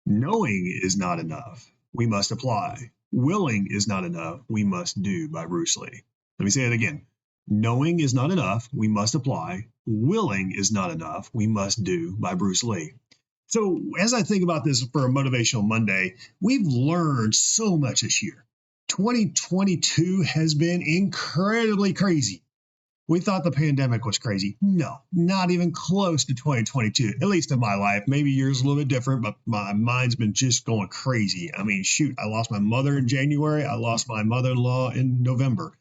Knowing is not enough. We must apply. Willing is not enough. We must do, by Bruce Lee. Let me say it again. Knowing is not enough. We must apply. Willing is not enough. We must do, by Bruce Lee. So as I think about this for a Motivational Monday, we've learned so much this year. 2022 has been incredibly crazy. We thought the pandemic was crazy. No, not even close to 2022, at least in my life. Maybe yours a little bit different, but my mind's been just going crazy. I mean, shoot, I lost my mother in January. I lost my mother-in-law in November.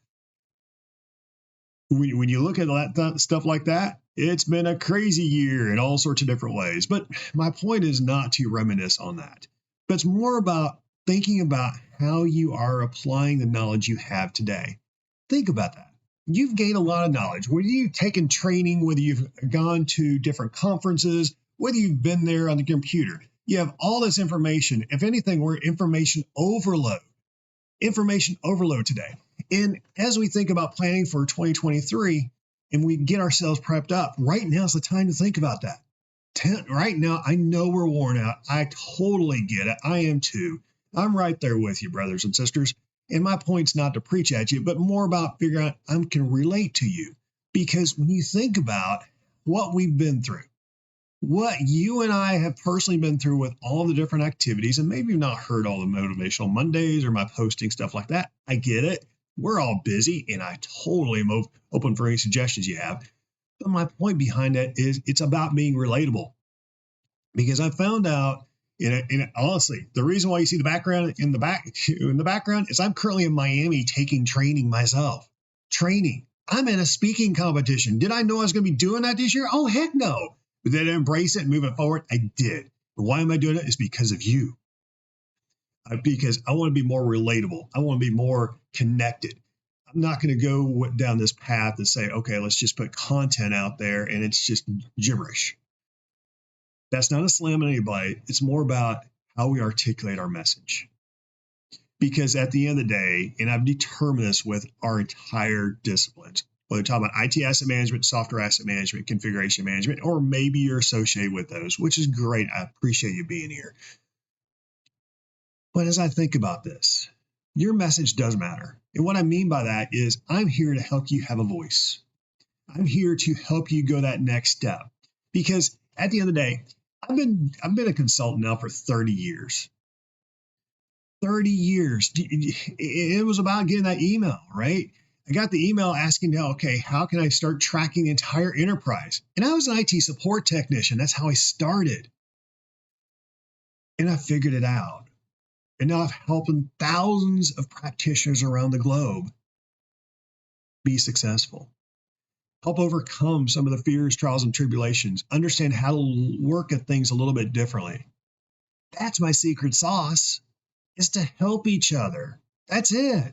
When you look at that stuff like that, it's been a crazy year in all sorts of different ways. But my point is not to reminisce on that, but it's more about thinking about how you are applying the knowledge you have today. Think about that. You've gained a lot of knowledge. Whether you've taken training, whether you've gone to different conferences, whether you've been there on the computer, you have all this information. If anything, we're information overload today. And as we think about planning for 2023 and we get ourselves prepped up, right now is the time to think about that. Right now, I know we're worn out. I totally get it. I am too. I'm right there with you, brothers and sisters. And my point's not to preach at you, but more about figuring out I can relate to you. Because when you think about what we've been through, what you and I have personally been through with all the different activities, and maybe you've not heard all the Motivational Mondays or my posting, stuff like that. I get it. We're all busy, and I totally am open for any suggestions you have. But my point behind that is it's about being relatable. Because I found out, honestly, the reason why you see the background in the background is I'm currently in Miami taking training myself. I'm in a speaking competition. Did I know I was going to be doing that this year? Oh, heck no. But did I embrace it and move it forward? I did. But why am I doing it? It's because of you. Because I want to be more relatable. I want to be more connected. I'm not going to go down this path and say, okay, let's just put content out there and it's just gibberish. That's not a slam on anybody. It's more about how we articulate our message. Because at the end of the day, and I've determined this with our entire disciplines, whether we're talking about IT asset management, software asset management, configuration management, or maybe you're associated with those, which is great. I appreciate you being here. But as I think about this, your message does matter. And what I mean by that is I'm here to help you have a voice. I'm here to help you go that next step. Because at the end of the day, I've been a consultant now for 30 years. 30 years. It was about getting that email, right? I got the email asking, okay, how can I start tracking the entire enterprise? And I was an IT support technician. That's how I started. And I figured it out. And now I'm helping thousands of practitioners around the globe be successful. Help overcome some of the fears, trials, and tribulations. Understand how to work at things a little bit differently. That's my secret sauce, is to help each other. That's it.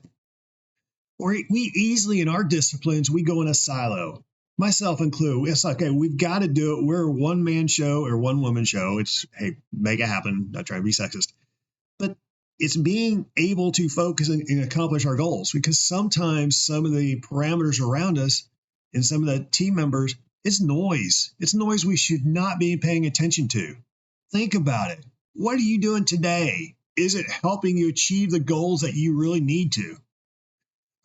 Or we easily, in our disciplines, we go in a silo. Myself included. It's like, okay, we've got to do it. We're a one-man show or one-woman show. It's, hey, make it happen. Not trying to be sexist. But it's being able to focus and accomplish our goals, because sometimes some of the parameters around us and some of the team members, it's noise. It's noise we should not be paying attention to. Think about it. What are you doing today? Is it helping you achieve the goals that you really need to?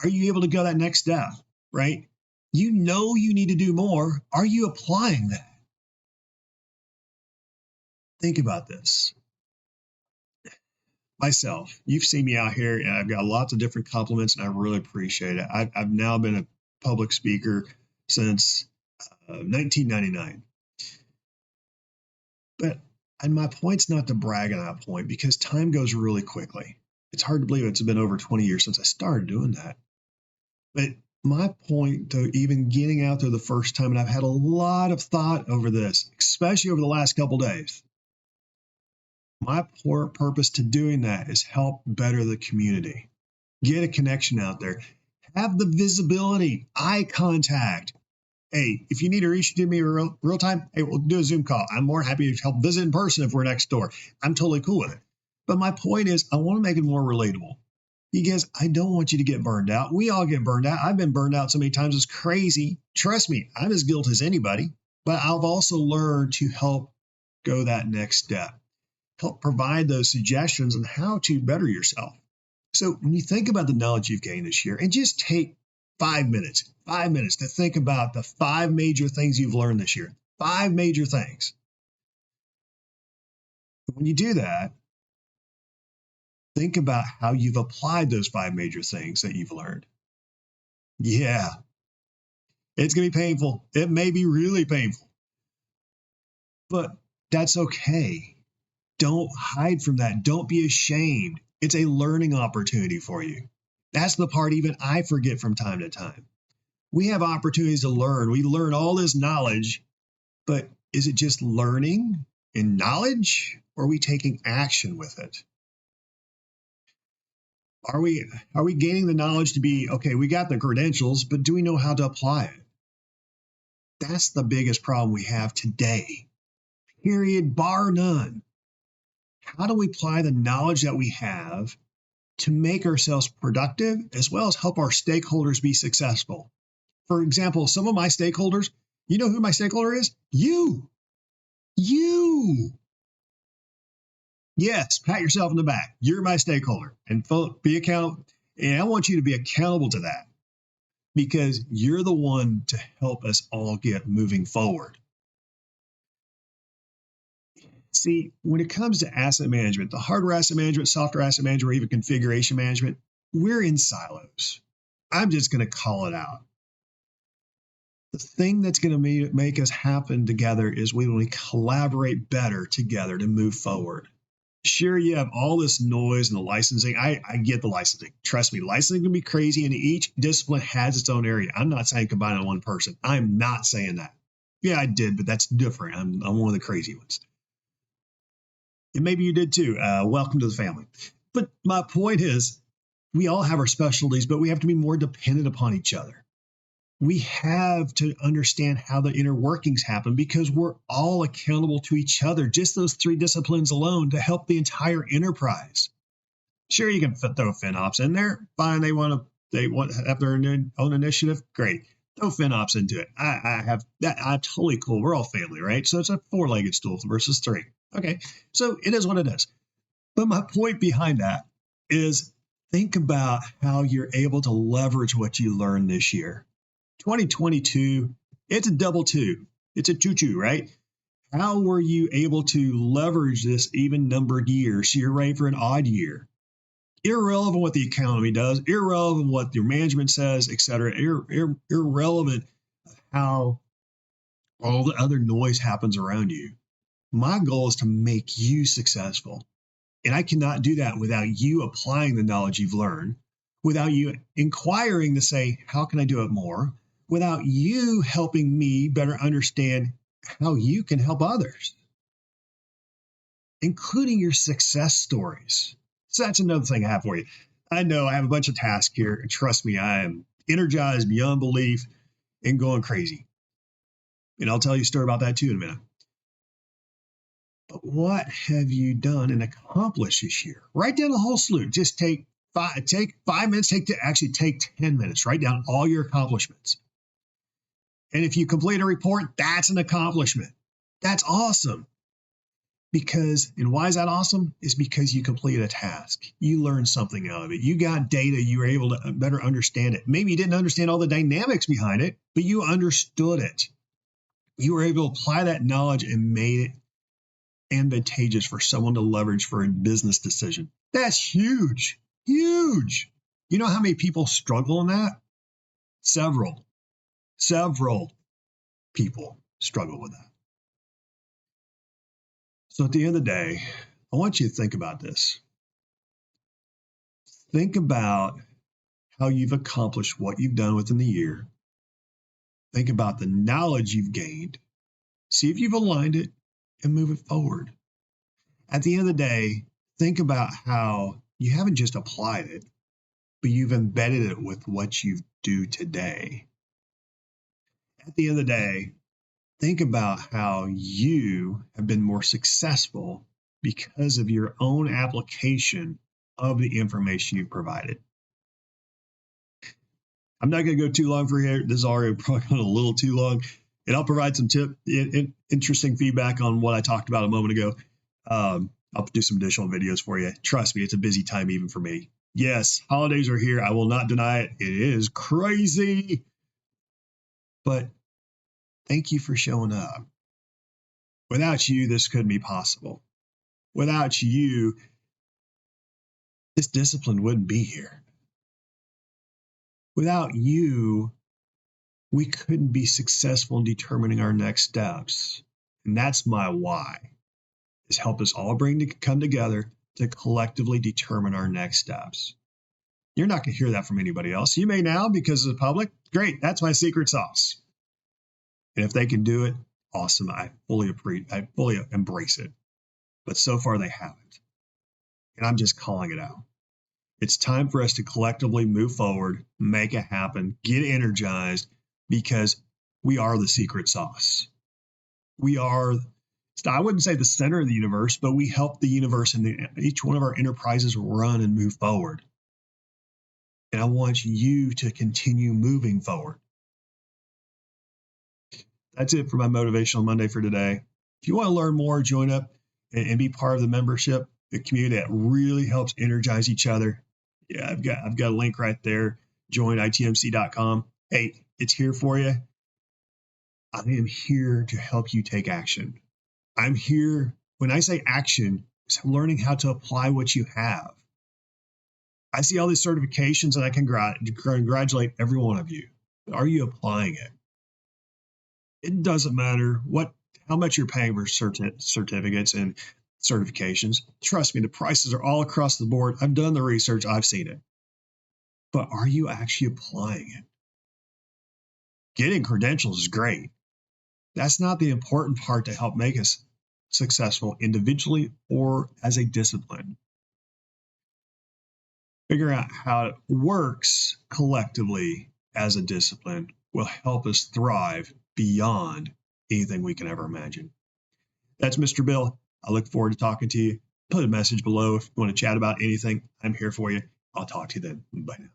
Are you able to go that next step, right? You know you need to do more. Are you applying that? Think about this. Myself, you've seen me out here, and I've got lots of different compliments, and I really appreciate it. I've now been a public speaker since 1999. And my point's not to brag on that point, because time goes really quickly. It's hard to believe it's been over 20 years since I started doing that. But my point to even getting out there the first time, and I've had a lot of thought over this, especially over the last couple of days. My purpose to doing that is help better the community. Get a connection out there. Have the visibility, eye contact. Hey, if you need to reach to me real time, hey, we'll do a Zoom call. I'm more happy to help visit in person if we're next door. I'm totally cool with it. But my point is, I want to make it more relatable, because I don't want you to get burned out. We all get burned out. I've been burned out so many times, it's crazy. Trust me, I'm as guilty as anybody, but I've also learned to help go that next step. help provide those suggestions on how to better yourself. So when you think about the knowledge you've gained this year, and just take 5 minutes to think about the 5 major things you've learned this year, 5 major things. When you do that, think about how you've applied those 5 major things that you've learned. Yeah, it's going to be painful. It may be really painful, but that's okay. Don't hide from that. Don't be ashamed. It's a learning opportunity for you. That's the part even I forget from time to time. We have opportunities to learn. We learn all this knowledge, but is it just learning and knowledge, or are we taking action with it? Are we gaining the knowledge to be, okay, we got the credentials, but do we know how to apply it? That's the biggest problem we have today. Period, bar none. How do we apply the knowledge that we have to make ourselves productive as well as help our stakeholders be successful? For example, some of my stakeholders, you know who my stakeholder is? You. Yes, pat yourself on the back. You're my stakeholder, and be accountable. And I want you to be accountable to that, because you're the one to help us all get moving forward. See, when it comes to asset management, the hardware asset management, software asset management, or even configuration management, we're in silos. I'm just going to call it out. The thing that's going to make us happen together is when we collaborate better together to move forward. Sure, you have all this noise and the licensing. I get the licensing. Trust me, licensing can be crazy, and each discipline has its own area. I'm not saying combine on one person. I'm not saying that. Yeah, I did, but that's different. I'm one of the crazy ones. And maybe you did too. Welcome to the family. But my point is, we all have our specialties, but we have to be more dependent upon each other. We have to understand how the inner workings happen, because we're all accountable to each other, just those 3 disciplines alone, to help the entire enterprise. Sure, you can throw FinOps in there. Fine, they want to have their own initiative. Great. Throw FinOps into it. I have that. I'm totally cool. We're all family, right? So it's a 4-legged stool versus 3. Okay, so it is what it is. But my point behind that is, think about how you're able to leverage what you learned this year. 2022, it's a double 2. It's a 2-2, right? How were you able to leverage this even numbered year so you're ready for an odd year? Irrelevant what the economy does, irrelevant what your management says, etc. Irrelevant how all the other noise happens around you. My goal is to make you successful. And I cannot do that without you applying the knowledge you've learned, without you inquiring to say, how can I do it more? Without you helping me better understand how you can help others, including your success stories. So that's another thing I have for you. I know I have a bunch of tasks here, and trust me, I am energized beyond belief and going crazy. And I'll tell you a story about that too in a minute. But what have you done and accomplished this year? Write down a whole slew. Just take 5 minutes, take 10 minutes. Write down all your accomplishments. And if you complete a report, that's an accomplishment. That's awesome. And why is that awesome? Is because you completed a task. You learned something out of it. You got data. You were able to better understand it. Maybe you didn't understand all the dynamics behind it, but you understood it. You were able to apply that knowledge and made it advantageous for someone to leverage for a business decision. That's huge. Huge. You know how many people struggle in that? Several people struggle with that. So at the end of the day, I want you to think about this. Think about how you've accomplished what you've done within the year. Think about the knowledge you've gained. See if you've aligned it and move it forward. At the end of the day, think about how you haven't just applied it, but you've embedded it with what you do today. At the end of the day, think about how you have been more successful because of your own application of the information you provided. I'm not going to go too long for here. This is already probably gone a little too long. And I'll provide some interesting feedback on what I talked about a moment ago. I'll do some additional videos for you. Trust me, it's a busy time even for me. Yes, holidays are here. I will not deny it. It is crazy. But thank you for showing up. Without you, this couldn't be possible. Without you, this discipline wouldn't be here. Without you, we couldn't be successful in determining our next steps. And that's my why, is help us all come together to collectively determine our next steps. You're not going to hear that from anybody else. You may now because of the public. Great, that's my secret sauce. And if they can do it, awesome. I fully embrace it. But so far they haven't. And I'm just calling it out. It's time for us to collectively move forward, make it happen, get energized, because we are the secret sauce. We are, I wouldn't say the center of the universe, but we help the universe and each one of our enterprises run and move forward. And I want you to continue moving forward. That's it for my Motivational Monday for today. If you want to learn more, join up and be part of the membership, the community that really helps energize each other. Yeah, I've got a link right there. Join itmc.com. Hey, it's here for you. I am here to help you take action. I'm here. When I say action, it's learning how to apply what you have. I see all these certifications and I congratulate every one of you. Are you applying it? It doesn't matter how much you're paying for certificates and certifications. Trust me, the prices are all across the board. I've done the research. I've seen it. But are you actually applying it? Getting credentials is great. That's not the important part to help make us successful individually or as a discipline. Figuring out how it works collectively as a discipline will help us thrive beyond anything we can ever imagine. That's Mr. Bill. I look forward to talking to you. Put a message below if you want to chat about anything. I'm here for you. I'll talk to you then. Bye now.